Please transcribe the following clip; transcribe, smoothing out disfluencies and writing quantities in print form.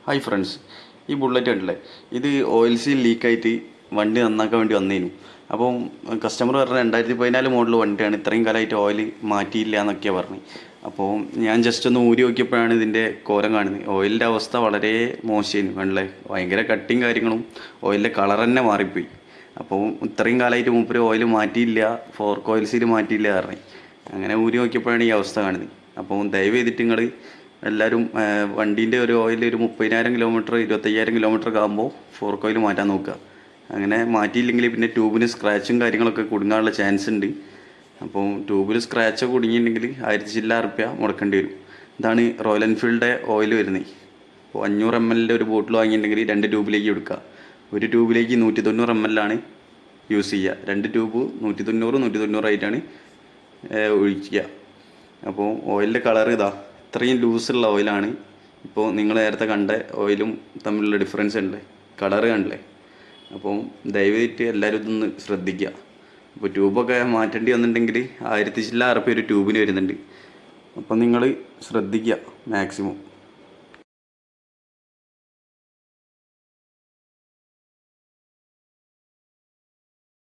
Hi friends, ഈ bullet കണ്ടില്ലേ, ഇത് ഓയിൽ സീൽ ലീക്കായിട്ട് വണ്ടി നന്നാക്കാൻ വേണ്ടി വന്നേനു. അപ്പം കസ്റ്റമർ പറഞ്ഞ 2014 മോഡൽ വണ്ടിയാണ്, ഇത്രയും കാലമായിട്ട് ഓയിൽ മാറ്റിയില്ല എന്നൊക്കെയാണ് പറഞ്ഞത്. അപ്പോൾ ഞാൻ ജസ്റ്റ് ഒന്ന് ഊരി നോക്കിയപ്പോഴാണ് ഇതിൻ്റെ കോലം കാണുന്നത്. ഓയിലിൻ്റെ അവസ്ഥ വളരെ മോശമായിരുന്നു. കണ്ടില്ലേ, ഭയങ്കര കട്ടിങ് കാര്യങ്ങളും ഓയിലിൻ്റെ കളർ തന്നെ മാറിപ്പോയി. അപ്പോൾ ഇത്രയും കാലമായിട്ട് മൂപ്പര് ഓയിൽ മാറ്റിയില്ല, ഫോർക്ക് ഓയിൽ സീൽ മാറ്റിയില്ല പറഞ്ഞു. അങ്ങനെ ഊരി നോക്കിയപ്പോഴാണ് ഈ അവസ്ഥ കാണുന്നത്. അപ്പോൾ ദയവ് ചെയ്തിട്ട് നിങ്ങൾ എല്ലാവരും വണ്ടീൻ്റെ ഒരു ഓയിൽ ഒരു 30,000 കിലോമീറ്റർ 25,000 കിലോമീറ്റർ ഒക്കെ ആകുമ്പോൾ ഫോർക്ക് ഓയിൽ മാറ്റാൻ നോക്കുക. അങ്ങനെ മാറ്റിയില്ലെങ്കിൽ പിന്നെ ട്യൂബിന് സ്ക്രാച്ചും കാര്യങ്ങളൊക്കെ കുടുങ്ങാനുള്ള ചാൻസ് ഉണ്ട്. അപ്പോൾ ട്യൂബിൽ സ്ക്രാച്ച് കുടുങ്ങിയിട്ടുണ്ടെങ്കിൽ 1000 ചില്ലാ റുപ്യ മുടക്കേണ്ടി വരും. ഇതാണ് റോയൽ എൻഫീൽഡിൻ്റെ ഓയിൽ വരുന്നത്. അപ്പോൾ 500 ml ഒരു ബോട്ടിൽ വാങ്ങിയിട്ടുണ്ടെങ്കിൽ 2 ട്യൂബിലേക്ക് എടുക്കുക. ഒരു ട്യൂബിലേക്ക് 190 ml ആണ് യൂസ് ചെയ്യുക. 2 ട്യൂബ് 190 ആയിട്ടാണ് ഒഴിക്കുക. അപ്പോൾ ഓയിലിൻ്റെ കളർ ഇതാ, ഇത്രയും ലൂസുള്ള ഓയിലാണ്. ഇപ്പോൾ നിങ്ങൾ നേരത്തെ കണ്ട ഓയിലും തമ്മിലുള്ള ഡിഫറൻസ് ഉണ്ട്, കളറ് കണ്ടില്ലേ. അപ്പോൾ ദയവായിട്ട് എല്ലാവരും ഇതൊന്ന് ശ്രദ്ധിക്കുക. അപ്പോൾ ട്യൂബൊക്കെ മാറ്റേണ്ടി വന്നിട്ടുണ്ടെങ്കിൽ 1000 ചില്ലാ റുപ്യ ഒരു ട്യൂബിന് വരുന്നുണ്ട്. അപ്പം നിങ്ങൾ ശ്രദ്ധിക്കുക മാക്സിമം.